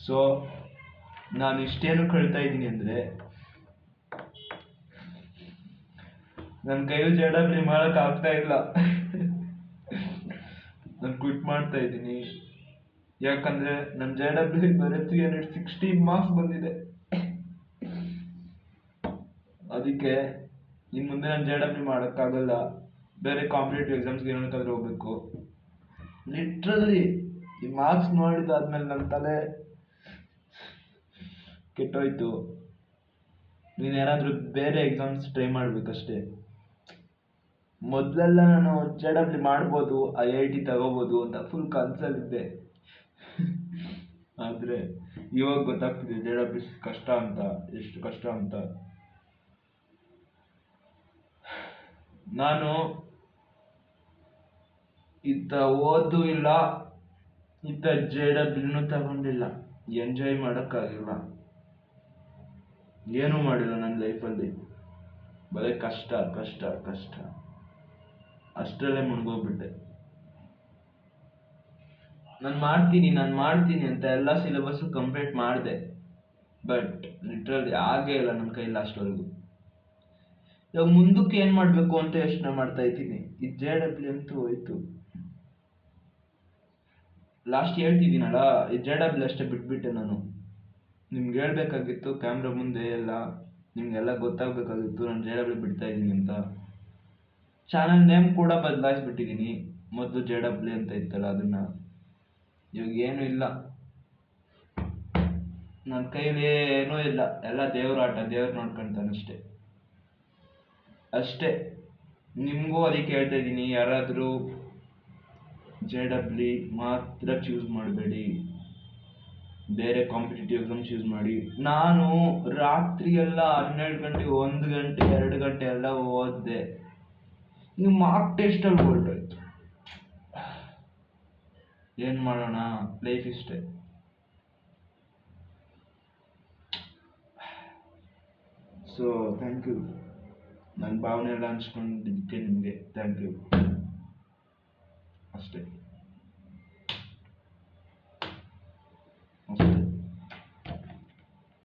So ನಾನು ಇಷ್ಟೇನು ಕಳ್ತಾ ಇದ್ದೀನಿ ಅಂದರೆ, ನನ್ನ ಕೈಯಲ್ಲಿ ಜಡಬ್ಲಿ ಮಾಡಕ್ ಆಗ್ತಾ ಇಲ್ಲ. ನಾನು ಕ್ವಿಟ್ ಮಾಡ್ತಾ ಇದ್ದೀನಿ. ಯಾಕಂದ್ರೆ ನನ್ನ ಜಡಬ್ಲಿ ಬರೀ 316 ಮಾರ್ಕ್ಸ್ ಬಂದಿದೆ. ಅದಕ್ಕೆ ಇನ್ನು ಮುಂದೆ ನಾನು ಜಡಬ್ಲಿ ಮಾಡೋಕ್ಕಾಗಲ್ಲ. ಬೇರೆ ಕಾಂಪಿಟೇಟಿವ್ ಎಕ್ಸಾಮ್ಸ್ಗೆ ಏನಕ್ಕಾದ್ರೂ ಹೋಗ್ಬೇಕು. ಲಿಟ್ರಲಿ ಈ ಮಾರ್ಕ್ಸ್ ನೋಡಿದಾದ್ಮೇಲೆ ನನ್ನ ತಲೆ ಕೆಟ್ಟೋಯ್ತು. ನೀನೇನಾದ್ರೂ ಬೇರೆ ಎಕ್ಸಾಮ್ಸ್ ಟ್ರೈ ಮಾಡ್ಬೇಕಷ್ಟೇ. ಮೊದಲೆಲ್ಲ ನಾನು ಜಡಬ್ಲಿ ಮಾಡ್ಬೋದು, IIT ತಗೋಬೋದು ಅಂತ ಫುಲ್ ಕನ್ಸಲ್ಲಿದ್ದೆ. ಆದರೆ ಇವಾಗ ಗೊತ್ತಾಗ್ತಿದೆ ಜಡಬ್ಲಿ ಕಷ್ಟ ಅಂತ, ಎಷ್ಟು ಕಷ್ಟ ಅಂತ. ನಾನು ಇತ್ತ ಓದು ಇಲ್ಲ, ಇತ್ತ ಜಡಬ್ಲಿನೂ ತಗೊಂಡಿಲ್ಲ. ಎಂಜಾಯ್ ಮಾಡೋಕ್ಕಾಗಿಲ್ಲ, ಏನೂ ಮಾಡಿಲ್ಲ ನನ್ನ ಲೈಫಲ್ಲಿ. ಬರೀ ಕಷ್ಟ ಕಷ್ಟ ಕಷ್ಟ, ಅಷ್ಟರಲ್ಲೇ ಮುಳುಗೋಗ್ಬಿಟ್ಟೆ. ನಾನು ಮಾಡ್ತೀನಿ ಅಂತ ಎಲ್ಲ ಸಿಲೆಬಸ್ಸು ಕಂಪ್ಲೀಟ್ ಮಾಡಿದೆ. ಬಟ್ ಲಿಟ್ರಲಿ ಆಗೇ ಇಲ್ಲ ನನ್ನ ಕೈಲಿ ಅಷ್ಟವರೆಗೂ. ಇವಾಗ ಮುಂದಕ್ಕೆ ಏನು ಮಾಡಬೇಕು ಅಂತ ಯೋಚನೆ ಮಾಡ್ತಾ ಇದ್ದೀನಿ. ಈ JW ಅಂತೂ ಹೋಯ್ತು. ಲಾಸ್ಟ್ ಹೇಳ್ತಿದ್ದೀನಲ್ಲ, ಈ JW ಅಷ್ಟೇ ಬಿಟ್ಬಿಟ್ಟೆ ನಾನು. ನಿಮ್ಗೆ ಹೇಳ್ಬೇಕಾಗಿತ್ತು ಕ್ಯಾಮ್ರಾ ಮುಂದೆ ಎಲ್ಲ, ನಿಮ್ಗೆಲ್ಲ ಗೊತ್ತಾಗಬೇಕಾಗಿತ್ತು ನಾನು JW ಬಿಡ್ತಾ ಇದ್ದೀನಿ ಅಂತ. ಚಾನಲ್ ನೇಮ್ ಕೂಡ ಬದಲಾಯಿಸ್ಬಿಟ್ಟಿದ್ದೀನಿ. ಮೊದಲು JW ಅಂತ ಇತ್ತಲ್ಲ ಅದನ್ನ. ಇವಾಗ ಏನೂ ಇಲ್ಲ, ನನ್ನ ಕೈಲಿ ಏನೂ ಇಲ್ಲ. ಎಲ್ಲ ದೇವ್ರ ಆಟ, ದೇವ್ರು ನೋಡ್ಕೊಳ್ತಾನೆ ಅಷ್ಟೇ. ನಿಮಗೂ ಅದಕ್ಕೆ ಹೇಳ್ತಾ ಇದ್ದೀನಿ, ಯಾರಾದರೂ JW ಮಾತ್ರ ಚೂಸ್ ಮಾಡಬೇಡಿ, ಬೇರೆ ಕಾಂಪಿಟೇಟಿವ್ ಎಕ್ಸಾಮ್ ಚೂಸ್ ಮಾಡಿ. ನಾನು ರಾತ್ರಿ ಎಲ್ಲ 12 ಗಂಟೆ, 1 ಗಂಟೆ, 2 ಗಂಟೆ ಎಲ್ಲ ಓದಿದೆ. ನೀವು ಮಾರ್ಕ್ ಟೆಸ್ಟಲ್ಲಿ ಹೊರಟೋಯ್ತು. ಏನು ಮಾಡೋಣ, ಲೈಫ್ ಇಷ್ಟೇ. ಸೊ ಥ್ಯಾಂಕ್ ಯು, ನನ್ನ ಭಾವನೆ ಎಲ್ಲ ಹಂಚ್ಕೊಂಡಿದ್ದಕ್ಕೆ ನಿಮಗೆ ಥ್ಯಾಂಕ್ ಯು ಅಷ್ಟೇ.